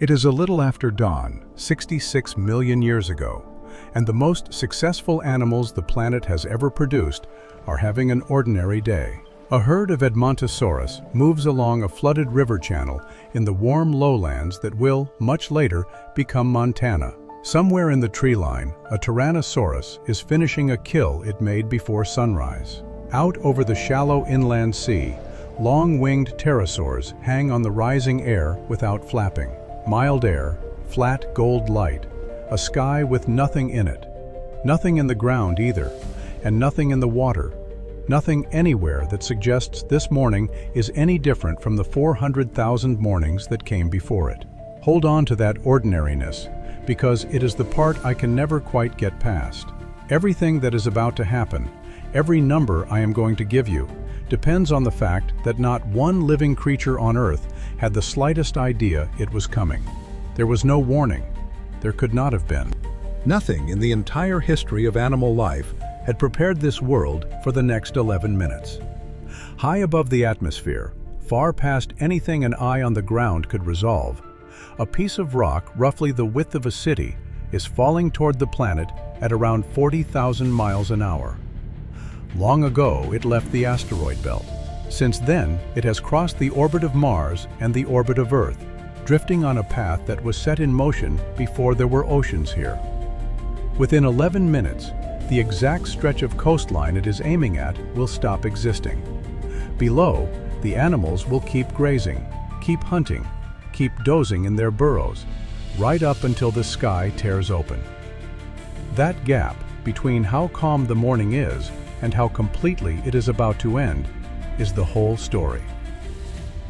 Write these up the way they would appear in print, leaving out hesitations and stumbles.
It is a little after dawn, 66 million years ago, and the most successful animals the planet has ever produced are having an ordinary day. A herd of Edmontosaurus moves along a flooded river channel in the warm lowlands that will, much later, become Montana. Somewhere in the tree line, a Tyrannosaurus is finishing a kill it made before sunrise. Out over the shallow inland sea, long-winged pterosaurs hang on the rising air without flapping. Mild air, flat gold light, a sky with nothing in it. Nothing in the ground either, and nothing in the water. Nothing anywhere that suggests this morning is any different from the 400,000 mornings that came before it. Hold on to that ordinariness, because it is the part I can never quite get past. Everything that is about to happen, every number I am going to give you, depends on the fact that not one living creature on Earth had the slightest idea it was coming. There was no warning. There could not have been. Nothing in the entire history of animal life had prepared this world for the next 11 minutes. High above the atmosphere, far past anything an eye on the ground could resolve, a piece of rock roughly the width of a city is falling toward the planet at around 40,000 miles an hour. Long ago, it left the asteroid belt. Since then, it has crossed the orbit of Mars and the orbit of Earth, drifting on a path that was set in motion before there were oceans here. Within 11 minutes, the exact stretch of coastline it is aiming at will stop existing. Below, the animals will keep grazing, keep hunting, keep dozing in their burrows, right up until the sky tears open. That gap between how calm the morning is and how completely it is about to end is the whole story.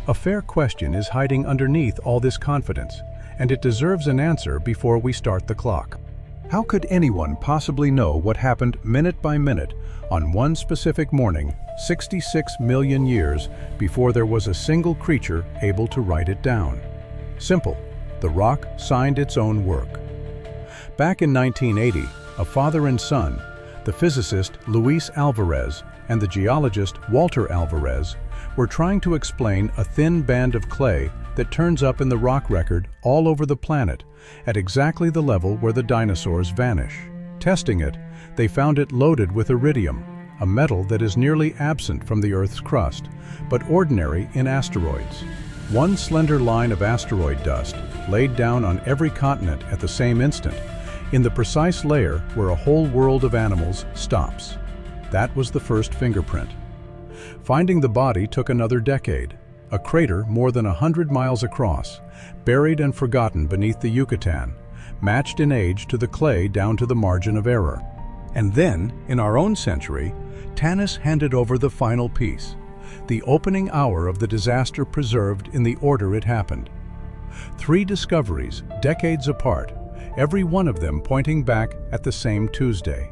A fair question is hiding underneath all this confidence, and it deserves an answer before we start the clock. How could anyone possibly know what happened minute by minute on one specific morning 66 million years before there was a single creature able to write it down? Simple. The rock signed its own work. Back in 1980, a father and son, the physicist Luis Alvarez and the geologist Walter Alvarez, were trying to explain a thin band of clay that turns up in the rock record all over the planet at exactly the level where the dinosaurs vanish. Testing it, they found it loaded with iridium, a metal that is nearly absent from the Earth's crust, but ordinary in asteroids. One slender line of asteroid dust, laid down on every continent at the same instant, in the precise layer where a whole world of animals stops. That was the first fingerprint. Finding the body took another decade. A crater more than 100 miles across, buried and forgotten beneath the Yucatan, matched in age to the clay down to the margin of error. And then, in our own century, Tanis handed over the final piece, the opening hour of the disaster preserved in the order it happened. 3 discoveries, decades apart, every one of them pointing back at the same Tuesday.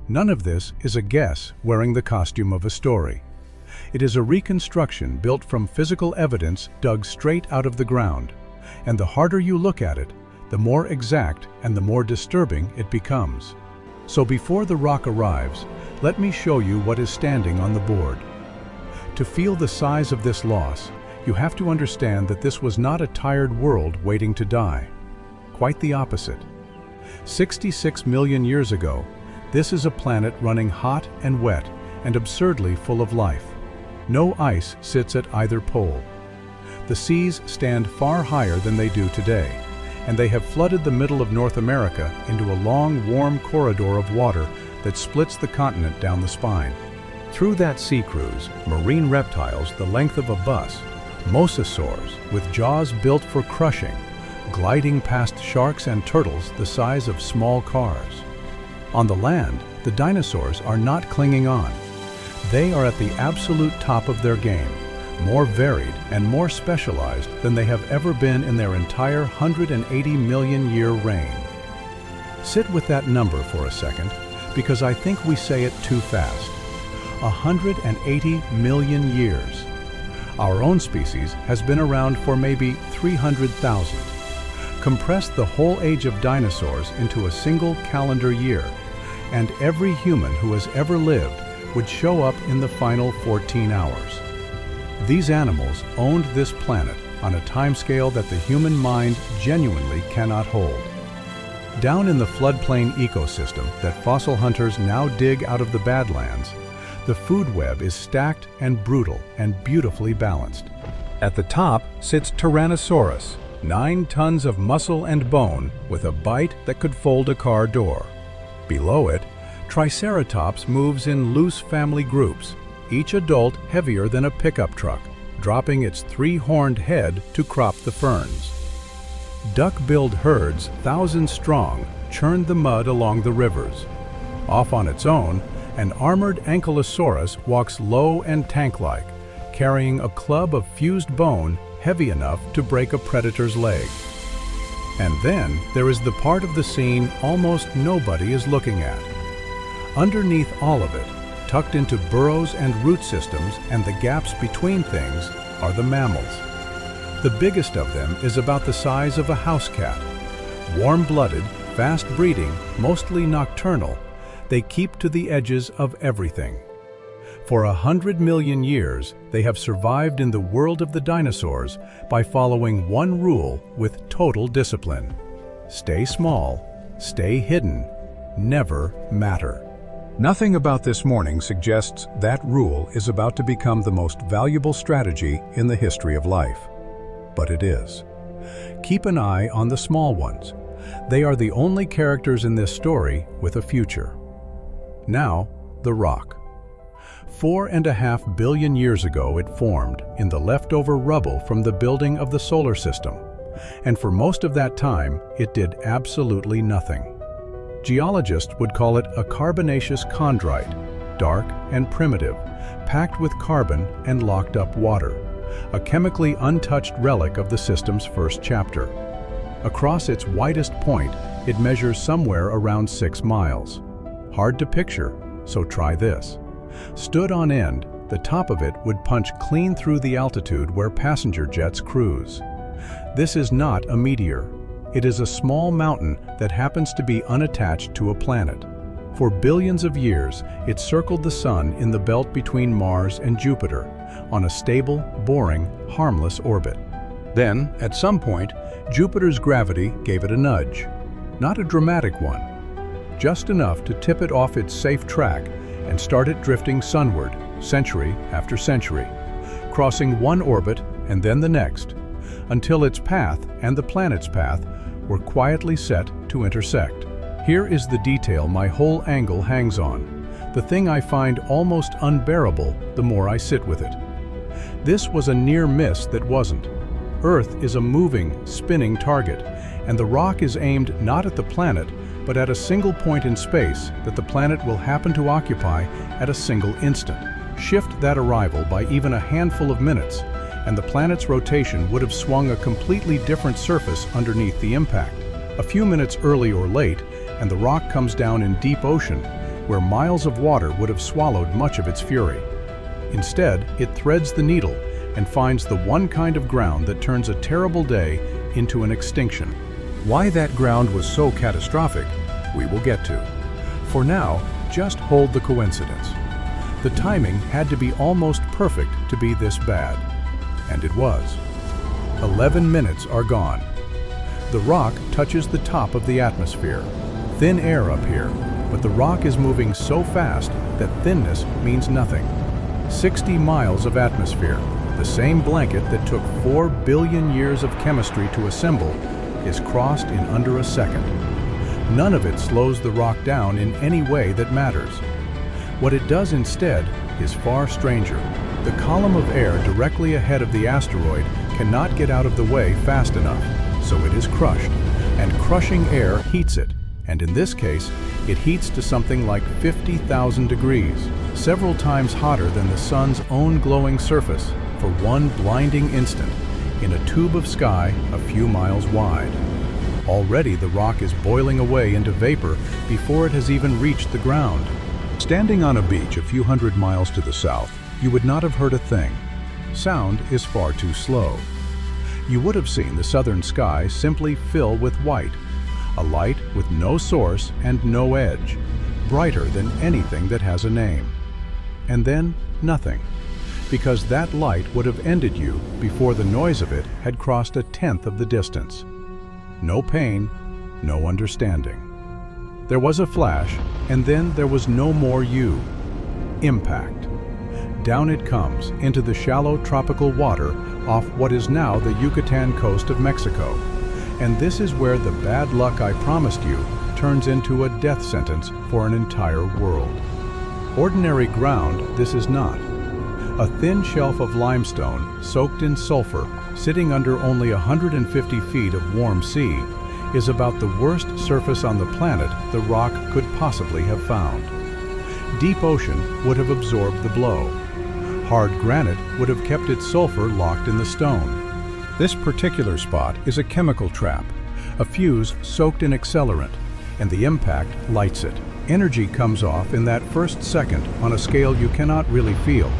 None of this is a guess wearing the costume of a story. It is a reconstruction built from physical evidence dug straight out of the ground, and the harder you look at it, the more exact and the more disturbing it becomes. So before the rock arrives, let me show you what is standing on the board. To feel the size of this loss, you have to understand that this was not a tired world waiting to die. Quite the opposite. 66 million years ago, this is a planet running hot and wet and absurdly full of life. No ice sits at either pole. The seas stand far higher than they do today, and they have flooded the middle of North America into a long, warm corridor of water that splits the continent down the spine. Through that sea cruise, marine reptiles the length of a bus, mosasaurs with jaws built for crushing, gliding past sharks and turtles the size of small cars. On the land, the dinosaurs are not clinging on. They are at the absolute top of their game, more varied and more specialized than they have ever been in their entire 180 million year reign. Sit with that number for a second, because I think we say it too fast. 180 million years. Our own species has been around for maybe 300,000. Compress the whole age of dinosaurs into a single calendar year, and every human who has ever lived would show up in the final 14 hours. These animals owned this planet on a timescale that the human mind genuinely cannot hold. Down in the floodplain ecosystem that fossil hunters now dig out of the Badlands, the food web is stacked and brutal and beautifully balanced. At the top sits Tyrannosaurus, 9 tons of muscle and bone with a bite that could fold a car door. Below it, Triceratops moves in loose family groups, each adult heavier than a pickup truck, dropping its 3-horned head to crop the ferns. Duck-billed herds, thousands strong, churned the mud along the rivers. Off on its own, an armored ankylosaurus walks low and tank-like, carrying a club of fused bone heavy enough to break a predator's leg. And then there is the part of the scene almost nobody is looking at. Underneath all of it, tucked into burrows and root systems and the gaps between things, are the mammals. The biggest of them is about the size of a house cat. Warm-blooded, fast-breeding, mostly nocturnal, they keep to the edges of everything. For 100 million years, they have survived in the world of the dinosaurs by following one rule with total discipline. Stay small, stay hidden, never matter. Nothing about this morning suggests that rule is about to become the most valuable strategy in the history of life. But it is. Keep an eye on the small ones. They are the only characters in this story with a future. Now, the rock. 4.5 billion years ago it formed in the leftover rubble from the building of the solar system, and for most of that time it did absolutely nothing. Geologists would call it a carbonaceous chondrite, dark and primitive, packed with carbon and locked up water, a chemically untouched relic of the system's first chapter. Across its widest point, it measures somewhere around 6 miles. Hard to picture, so try this. Stood on end, the top of it would punch clean through the altitude where passenger jets cruise. This is not a meteor. It is a small mountain that happens to be unattached to a planet. For billions of years, it circled the Sun in the belt between Mars and Jupiter, on a stable, boring, harmless orbit. Then, at some point, Jupiter's gravity gave it a nudge. Not a dramatic one, just enough to tip it off its safe track and start it drifting sunward, century after century, crossing one orbit and then the next, until its path and the planet's path were quietly set to intersect. Here is the detail my whole angle hangs on, the thing I find almost unbearable the more I sit with it. This was a near miss that wasn't. Earth is a moving, spinning target, and the rock is aimed not at the planet, but at a single point in space that the planet will happen to occupy at a single instant. Shift that arrival by even a handful of minutes, and the planet's rotation would have swung a completely different surface underneath the impact. A few minutes early or late, and the rock comes down in deep ocean, where miles of water would have swallowed much of its fury. Instead, it threads the needle and finds the one kind of ground that turns a terrible day into an extinction. Why that ground was so catastrophic, we will get to. For now, just hold the coincidence. The timing had to be almost perfect to be this bad. And it was. 11 minutes are gone. The rock touches the top of the atmosphere. Thin air up here, but the rock is moving so fast that thinness means nothing. 60 miles of atmosphere, the same blanket that took 4 billion years of chemistry to assemble, is crossed in under a second. None of it slows the rock down in any way that matters. What it does instead is far stranger. The column of air directly ahead of the asteroid cannot get out of the way fast enough, so it is crushed, and crushing air heats it, and in this case, it heats to something like 50,000 degrees, several times hotter than the sun's own glowing surface, for one blinding instant, in a tube of sky a few miles wide. Already the rock is boiling away into vapor before it has even reached the ground. Standing on a beach a few hundred miles to the south, you would not have heard a thing. Sound is far too slow. You would have seen the southern sky simply fill with white, a light with no source and no edge, brighter than anything that has a name. And then nothing. because that light would have ended you before the noise of it had crossed a tenth of the distance. No pain, no understanding. There was a flash, and then there was no more you. Impact. Down it comes into the shallow tropical water off what is now the Yucatan coast of Mexico. And this is where the bad luck I promised you turns into a death sentence for an entire world. Ordinary ground, this is not. A thin shelf of limestone, soaked in sulfur, sitting under only 150 feet of warm sea, is about the worst surface on the planet the rock could possibly have found. Deep ocean would have absorbed the blow. Hard granite would have kept its sulfur locked in the stone. This particular spot is a chemical trap, a fuse soaked in accelerant, and the impact lights it. Energy comes off in that first second on a scale you cannot really feel.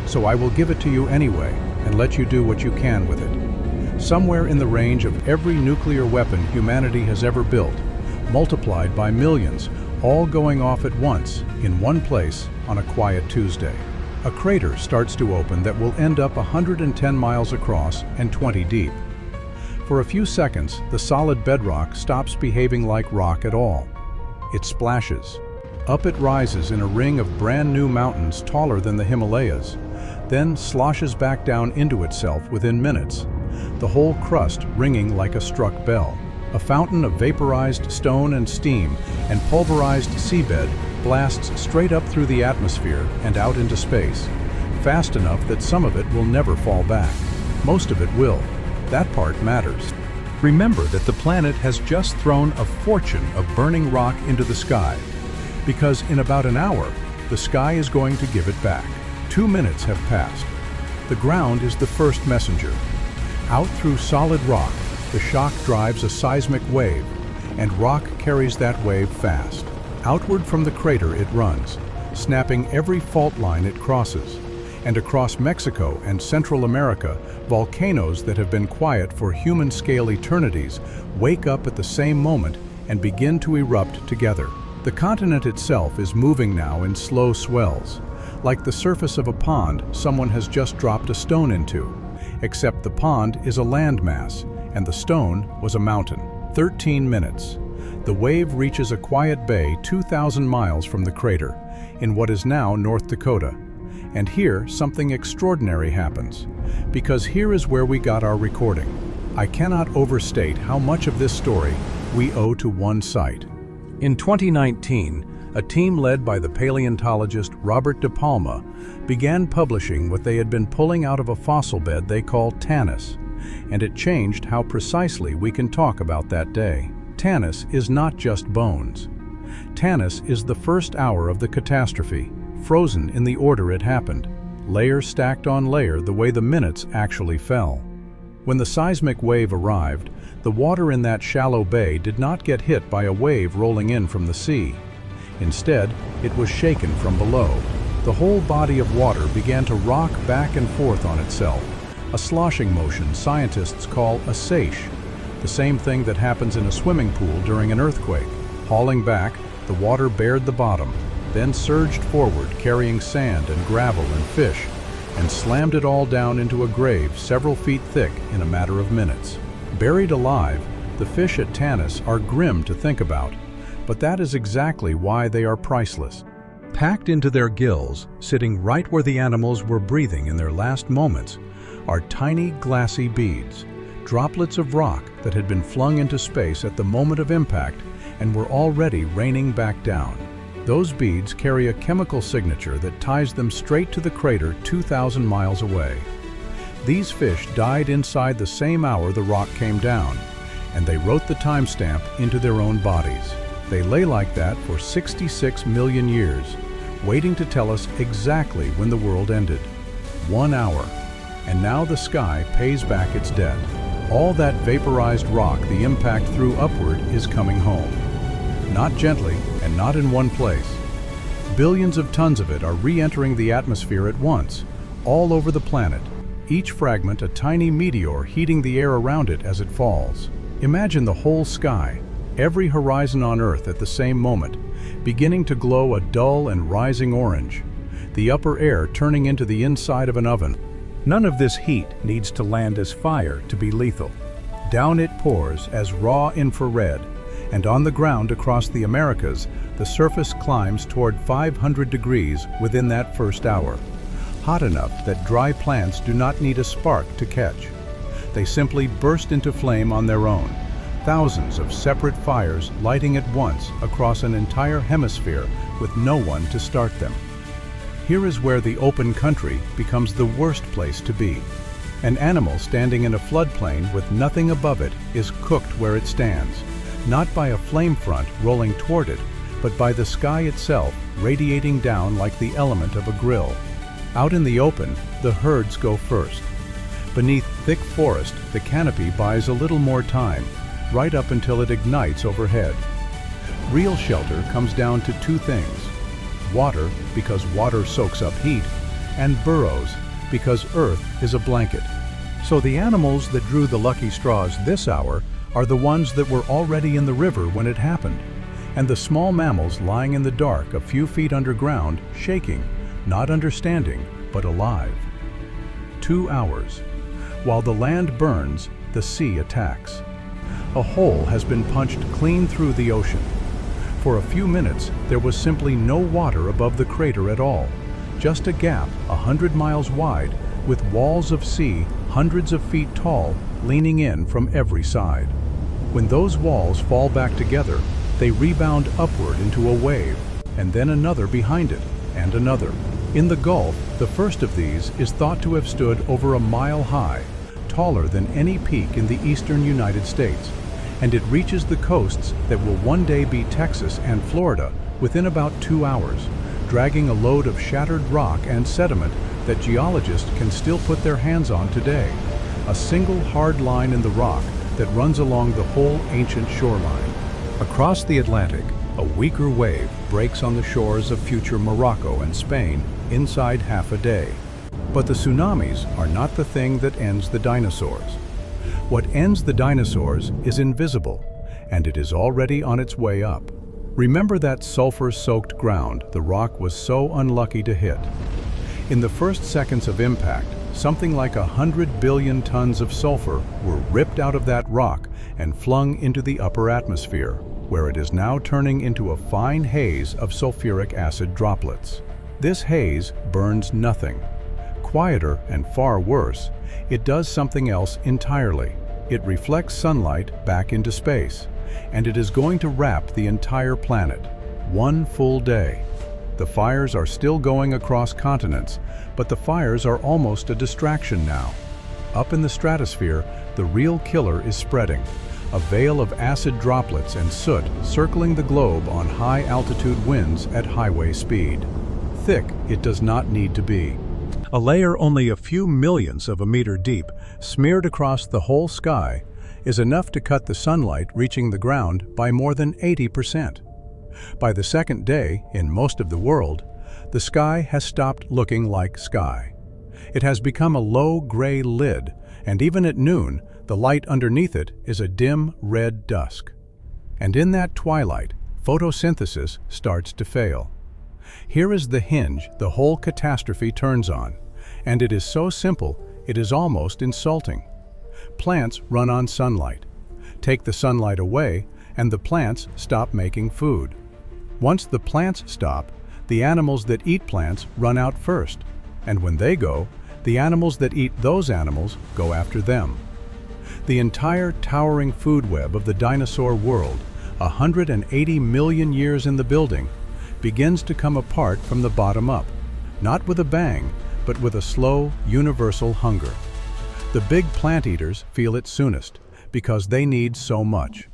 So I will give it to you anyway and let you do what you can with it. Somewhere in the range of every nuclear weapon humanity has ever built, multiplied by millions, all going off at once in one place on a quiet Tuesday. A crater starts to open that will end up 110 miles across and 20 deep. For a few seconds, the solid bedrock stops behaving like rock at all. It splashes. Up it rises in a ring of brand new mountains taller than the Himalayas, then sloshes back down into itself within minutes, the whole crust ringing like a struck bell. A fountain of vaporized stone and steam and pulverized seabed blasts straight up through the atmosphere and out into space, fast enough that some of it will never fall back. Most of it will. That part matters. Remember that the planet has just thrown a fortune of burning rock into the sky, because in about an hour, the sky is going to give it back. 2 minutes have passed. The ground is the first messenger. Out through solid rock, the shock drives a seismic wave, and rock carries that wave fast. Outward from the crater it runs, snapping every fault line it crosses. And across Mexico and Central America, volcanoes that have been quiet for human-scale eternities wake up at the same moment and begin to erupt together. The continent itself is moving now in slow swells, like the surface of a pond someone has just dropped a stone into, except the pond is a landmass and the stone was a mountain. 13 minutes. The wave reaches a quiet bay 2,000 miles from the crater, in what is now North Dakota. And here something extraordinary happens, because here is where we got our recording. I cannot overstate how much of this story we owe to one site. In 2019, a team led by the paleontologist Robert De Palma began publishing what they had been pulling out of a fossil bed they call Tanis, and it changed how precisely we can talk about that day. Tanis is not just bones. Tanis is the first hour of the catastrophe, frozen in the order it happened, layer stacked on layer the way the minutes actually fell. When the seismic wave arrived, the water in that shallow bay did not get hit by a wave rolling in from the sea. Instead, it was shaken from below. The whole body of water began to rock back and forth on itself, a sloshing motion scientists call a seiche, the same thing that happens in a swimming pool during an earthquake. Hauling back, the water bared the bottom, then surged forward carrying sand and gravel and fish, and slammed it all down into a grave several feet thick in a matter of minutes. Buried alive, the fish at Tanis are grim to think about, but that is exactly why they are priceless. Packed into their gills, sitting right where the animals were breathing in their last moments, are tiny glassy beads, droplets of rock that had been flung into space at the moment of impact and were already raining back down. Those beads carry a chemical signature that ties them straight to the crater 2,000 miles away. These fish died inside the same hour the rock came down, and they wrote the timestamp into their own bodies. They lay like that for 66 million years, waiting to tell us exactly when the world ended. 1 hour. And now the sky pays back its debt. All that vaporized rock the impact threw upward is coming home. Not gently and not in one place. Billions of tons of it are re-entering the atmosphere at once, all over the planet, each fragment a tiny meteor heating the air around it as it falls. Imagine the whole sky, every horizon on Earth at the same moment, beginning to glow a dull and rising orange. the upper air turning into the inside of an oven. None of this heat needs to land as fire to be lethal. Down it pours as raw infrared, and on the ground across the Americas, the surface climbs toward 500 degrees within that first hour. Hot enough that dry plants do not need a spark to catch. They simply burst into flame on their own, thousands of separate fires lighting at once across an entire hemisphere with no one to start them. Here is where the open country becomes the worst place to be. An animal standing in a floodplain with nothing above it is cooked where it stands, not by a flame front rolling toward it, but by the sky itself radiating down like the element of a grill. Out in the open, the herds go first. Beneath thick forest, the canopy buys a little more time, right up until it ignites overhead. Real shelter comes down to two things: water, because water soaks up heat, and burrows, because earth is a blanket. So the animals that drew the lucky straws this hour are the ones that were already in the river when it happened, and the small mammals lying in the dark a few feet underground, shaking, not understanding, but alive. 2 hours. While the land burns, the sea attacks. A hole has been punched clean through the ocean. For a few minutes, there was simply no water above the crater at all, just a gap 100 miles wide with walls of sea hundreds of feet tall leaning in from every side. When those walls fall back together, they rebound upward into a wave, and then another behind it, and another. In the Gulf, the first of these is thought to have stood over a mile high, taller than any peak in the eastern United States, and it reaches the coasts that will one day be Texas and Florida within about 2 hours, dragging a load of shattered rock and sediment that geologists can still put their hands on today, a single hard line in the rock that runs along the whole ancient shoreline. Across the Atlantic, a weaker wave breaks on the shores of future Morocco and Spain inside half a day. But the tsunamis are not the thing that ends the dinosaurs. What ends the dinosaurs is invisible, and it is already on its way up. Remember that sulfur-soaked ground the rock was so unlucky to hit? In the first seconds of impact, something like 100 billion tons of sulfur were ripped out of that rock and flung into the upper atmosphere, where it is now turning into a fine haze of sulfuric acid droplets. This haze burns nothing. Quieter and far worse, it does something else entirely. It reflects sunlight back into space, and it is going to wrap the entire planet. 1 full day. The fires are still going across continents, but the fires are almost a distraction now. Up in the stratosphere, the real killer is spreading, a veil of acid droplets and soot circling the globe on high-altitude winds at highway speed. Thick it does not need to be. A layer only a few millionths of a meter deep, smeared across the whole sky, is enough to cut the sunlight reaching the ground by more than 80%. By the second day, in most of the world, the sky has stopped looking like sky. It has become a low gray lid, and even at noon, the light underneath it is a dim red dusk. And in that twilight, photosynthesis starts to fail. Here is the hinge the whole catastrophe turns on, and it is so simple it is almost insulting. Plants run on sunlight. Take the sunlight away, and the plants stop making food. Once the plants stop, the animals that eat plants run out first, and when they go, the animals that eat those animals go after them. The entire towering food web of the dinosaur world, 180 million years in the building, begins to come apart from the bottom up, not with a bang, but with a slow, universal hunger. The big plant eaters feel it soonest, because they need so much.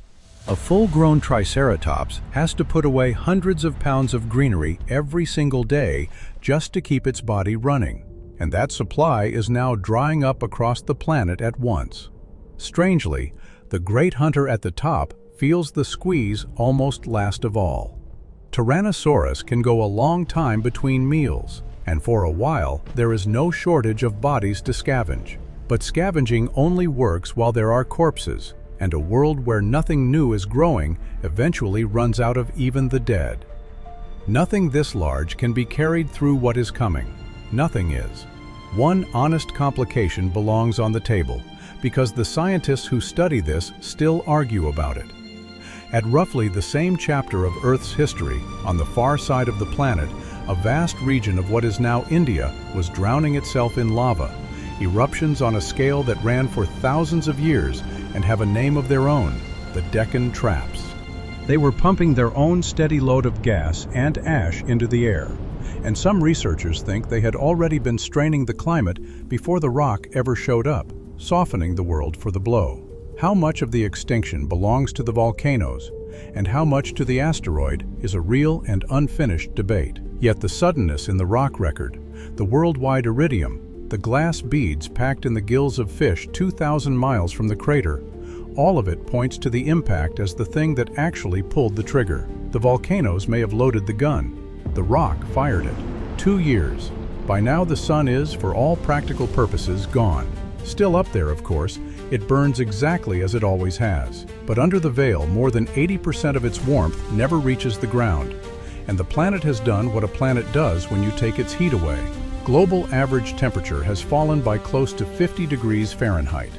A full-grown triceratops has to put away hundreds of pounds of greenery every single day just to keep its body running, and that supply is now drying up across the planet at once. Strangely, the great hunter at the top feels the squeeze almost last of all. Tyrannosaurus can go a long time between meals, and for a while there is no shortage of bodies to scavenge. But scavenging only works while there are corpses, and a world where nothing new is growing eventually runs out of even the dead. Nothing this large can be carried through what is coming. Nothing is. One honest complication belongs on the table, because the scientists who study this still argue about it. At roughly the same chapter of Earth's history, on the far side of the planet, a vast region of what is now India was drowning itself in lava, eruptions on a scale that ran for thousands of years and have a name of their own, the Deccan Traps. They were pumping their own steady load of gas and ash into the air, and some researchers think they had already been straining the climate before the rock ever showed up, softening the world for the blow. How much of the extinction belongs to the volcanoes, and how much to the asteroid is a real and unfinished debate. Yet the suddenness in the rock record, the worldwide iridium, the glass beads packed in the gills of fish 2,000 miles from the crater, all of it points to the impact as the thing that actually pulled the trigger. The volcanoes may have loaded the gun. The rock fired it. 2 years. By now the sun is, for all practical purposes, gone. Still up there, of course, it burns exactly as it always has. But under the veil, more than 80% of its warmth never reaches the ground. And the planet has done what a planet does when you take its heat away. Global average temperature has fallen by close to 50 degrees Fahrenheit.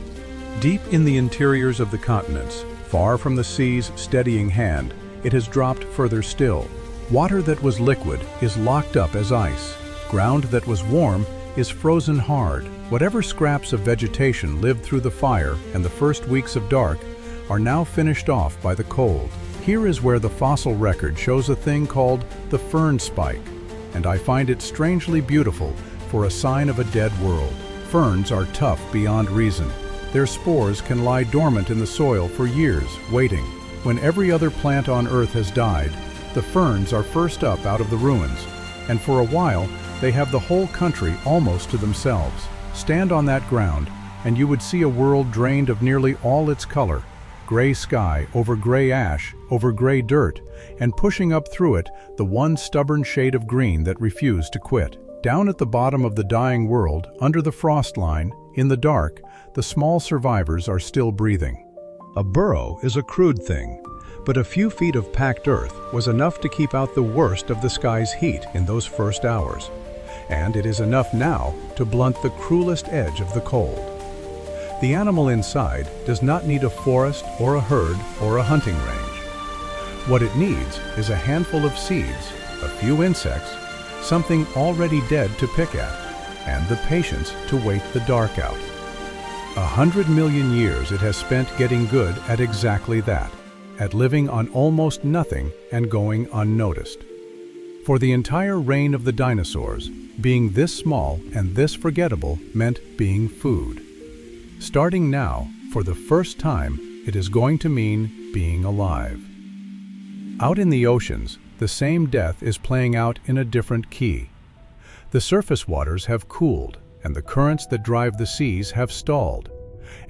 Deep in the interiors of the continents, far from the sea's steadying hand, it has dropped further still. Water that was liquid is locked up as ice. Ground that was warm is frozen hard. Whatever scraps of vegetation lived through the fire and the first weeks of dark are now finished off by the cold. Here is where the fossil record shows a thing called the fern spike, and I find it strangely beautiful for a sign of a dead world. Ferns are tough beyond reason. Their spores can lie dormant in the soil for years, waiting. When every other plant on Earth has died, the ferns are first up out of the ruins, and for a while they have the whole country almost to themselves. Stand on that ground, and you would see a world drained of nearly all its color. Gray sky over gray ash, over gray dirt, and pushing up through it the one stubborn shade of green that refused to quit. Down at the bottom of the dying world, under the frost line, in the dark, the small survivors are still breathing. A burrow is a crude thing, but a few feet of packed earth was enough to keep out the worst of the sky's heat in those first hours. And it is enough now to blunt the cruelest edge of the cold. The animal inside does not need a forest or a herd or a hunting range. What it needs is a handful of seeds, a few insects, something already dead to pick at, and the patience to wait the dark out. 100 million years it has spent getting good at exactly that, at living on almost nothing and going unnoticed. For the entire reign of the dinosaurs, being this small and this forgettable meant being food. Starting now, for the first time, it is going to mean being alive. Out in the oceans, the same death is playing out in a different key. The surface waters have cooled, and the currents that drive the seas have stalled,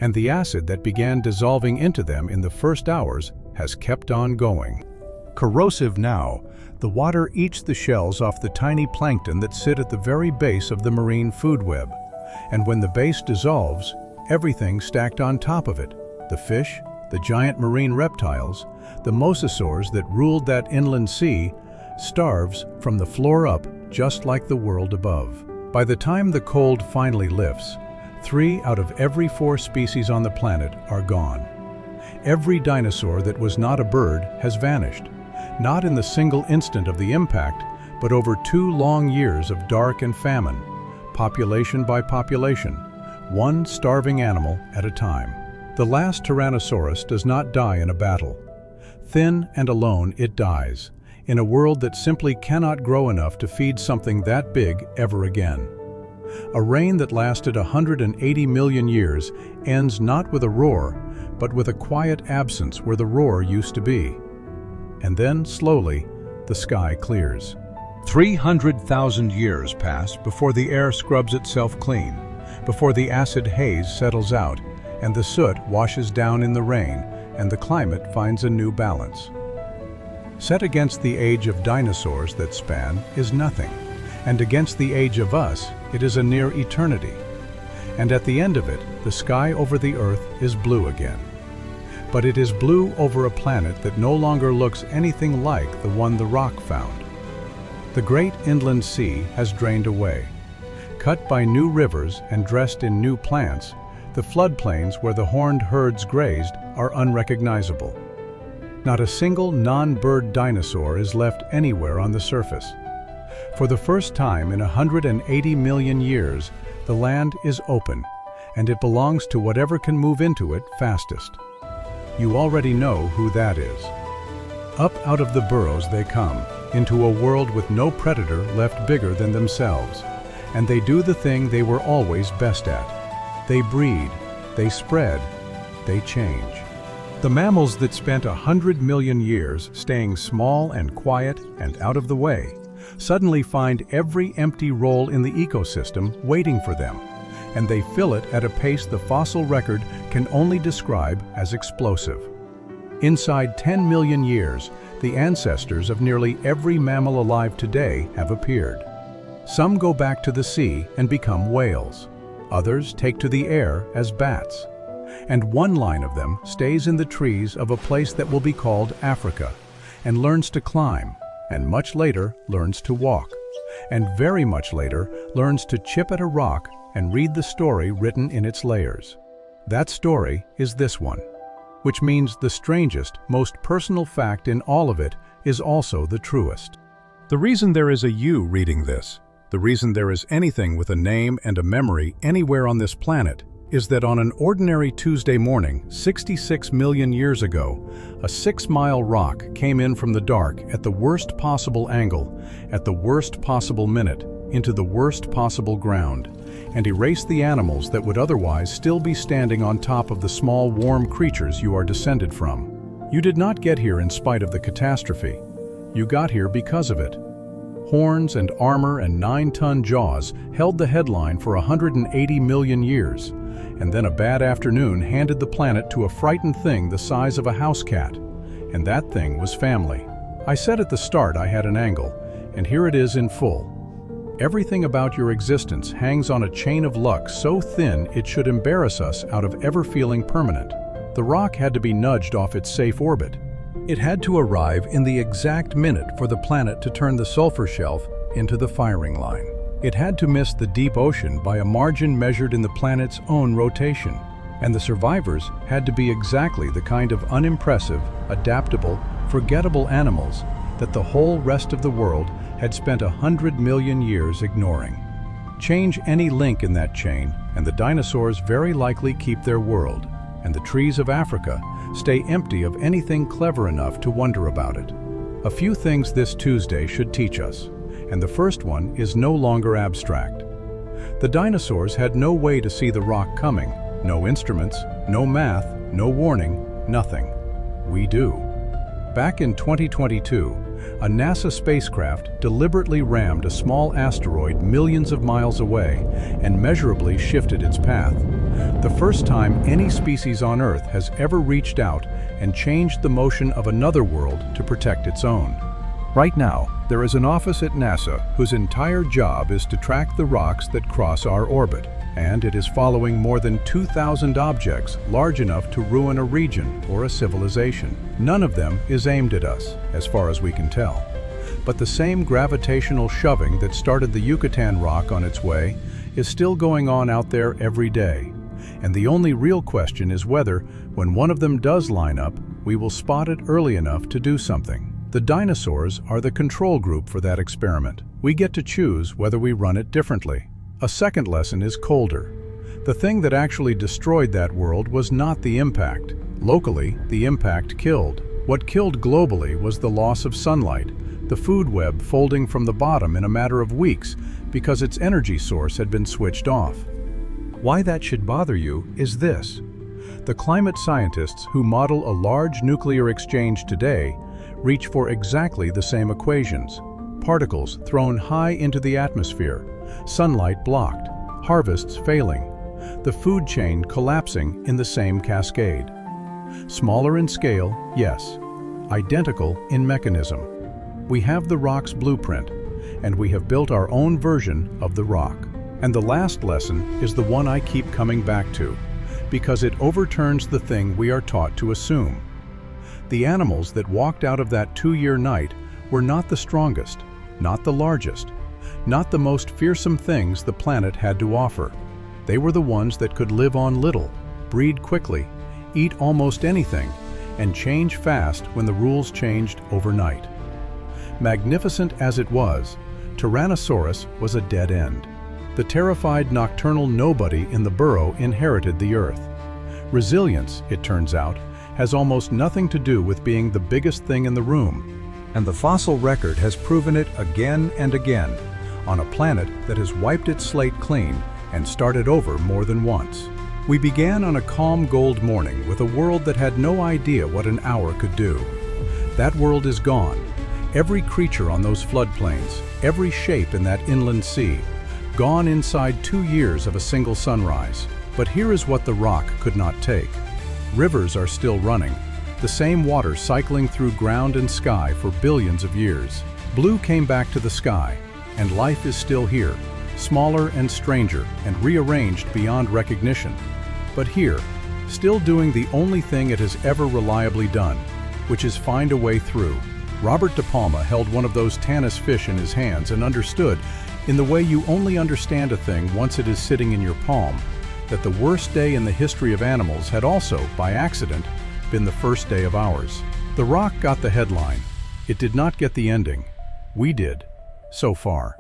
and the acid that began dissolving into them in the first hours has kept on going. Corrosive now, the water eats the shells off the tiny plankton that sit at the very base of the marine food web, and when the base dissolves, everything stacked on top of it, the fish, the giant marine reptiles, the mosasaurs that ruled that inland sea, starves from the floor up just like the world above. By the time the cold finally lifts, 3 out of every 4 species on the planet are gone. Every dinosaur that was not a bird has vanished, not in the single instant of the impact, but over 2 long years of dark and famine, population by population, one starving animal at a time. The last Tyrannosaurus does not die in a battle. Thin and alone it dies, in a world that simply cannot grow enough to feed something that big ever again. A reign that lasted 180 million years ends not with a roar, but with a quiet absence where the roar used to be. And then, slowly, the sky clears. 300,000 years pass before the air scrubs itself clean, before the acid haze settles out, and the soot washes down in the rain, and the climate finds a new balance. Set against the age of dinosaurs that span is nothing, and against the age of us, it is a near eternity. And at the end of it, the sky over the earth is blue again. But it is blue over a planet that no longer looks anything like the one the rock found. The great inland sea has drained away. Cut by new rivers and dressed in new plants, the floodplains where the horned herds grazed are unrecognizable. Not a single non-bird dinosaur is left anywhere on the surface. For the first time in 180 million years, the land is open, and it belongs to whatever can move into it fastest. You already know who that is. Up out of the burrows they come, into a world with no predator left bigger than themselves. And they do the thing they were always best at. They breed, they spread, they change. The mammals that spent 100 million years staying small and quiet and out of the way suddenly find every empty role in the ecosystem waiting for them, and they fill it at a pace the fossil record can only describe as explosive. Inside 10 million years, the ancestors of nearly every mammal alive today have appeared. Some go back to the sea and become whales. Others take to the air as bats. And one line of them stays in the trees of a place that will be called Africa, and learns to climb, and much later learns to walk, and very much later learns to chip at a rock and read the story written in its layers. That story is this one, which means the strangest, most personal fact in all of it is also the truest. The reason there is a you reading this, the reason there is anything with a name and a memory anywhere on this planet, is that on an ordinary Tuesday morning, 66 million years ago, a 6-mile rock came in from the dark at the worst possible angle, at the worst possible minute, into the worst possible ground, and erased the animals that would otherwise still be standing on top of the small, warm creatures you are descended from. You did not get here in spite of the catastrophe. You got here because of it. Horns and armor and 9-ton jaws held the headline for 180 million years, and then a bad afternoon handed the planet to a frightened thing the size of a house cat, and that thing was family. I said at the start I had an angle, and here it is in full. Everything about your existence hangs on a chain of luck so thin it should embarrass us out of ever feeling permanent. The rock had to be nudged off its safe orbit. It had to arrive in the exact minute for the planet to turn the sulfur shelf into the firing line. It had to miss the deep ocean by a margin measured in the planet's own rotation. And the survivors had to be exactly the kind of unimpressive, adaptable, forgettable animals that the whole rest of the world had spent 100 million years ignoring. Change any link in that chain, and the dinosaurs very likely keep their world, and the trees of Africa stay empty of anything clever enough to wonder about it. A few things this Tuesday should teach us, and the first one is no longer abstract. The dinosaurs had no way to see the rock coming, no instruments, no math, no warning, nothing. We do. Back in 2022, a NASA spacecraft deliberately rammed a small asteroid millions of miles away and measurably shifted its path. The first time any species on Earth has ever reached out and changed the motion of another world to protect its own. Right now, there is an office at NASA whose entire job is to track the rocks that cross our orbit, and it is following more than 2,000 objects large enough to ruin a region or a civilization. None of them is aimed at us, as far as we can tell. But the same gravitational shoving that started the Yucatan rock on its way is still going on out there every day. And the only real question is whether, when one of them does line up, we will spot it early enough to do something. The dinosaurs are the control group for that experiment. We get to choose whether we run it differently. A second lesson is colder. The thing that actually destroyed that world was not the impact. Locally, the impact killed. What killed globally was the loss of sunlight, the food web folding from the bottom in a matter of weeks because its energy source had been switched off. Why that should bother you is this. The climate scientists who model a large nuclear exchange today reach for exactly the same equations. Particles thrown high into the atmosphere, sunlight blocked, harvests failing, the food chain collapsing in the same cascade. Smaller in scale, yes. Identical in mechanism. We have the rock's blueprint, and we have built our own version of the rock. And the last lesson is the one I keep coming back to, because it overturns the thing we are taught to assume. The animals that walked out of that 2-year night were not the strongest. not the largest, not the most fearsome things the planet had to offer. They were the ones that could live on little, breed quickly, eat almost anything, and change fast when the rules changed overnight. Magnificent as it was, Tyrannosaurus was a dead end. The terrified nocturnal nobody in the burrow inherited the Earth. Resilience, it turns out, has almost nothing to do with being the biggest thing in the room. And the fossil record has proven it again and again, on a planet that has wiped its slate clean and started over more than once. We began on a calm gold morning with a world that had no idea what an hour could do. That world is gone. Every creature on those floodplains, every shape in that inland sea, gone inside 2 years of a single sunrise. But here is what the rock could not take. Rivers are still running, the same water cycling through ground and sky for billions of years. Blue came back to the sky, and life is still here, smaller and stranger and rearranged beyond recognition. But here, still doing the only thing it has ever reliably done, which is find a way through. Robert De Palma held one of those Tanis fish in his hands and understood, in the way you only understand a thing once it is sitting in your palm, that the worst day in the history of animals had also, by accident, been the first day of ours. The rock got the headline. It did not get the ending. We did, so far.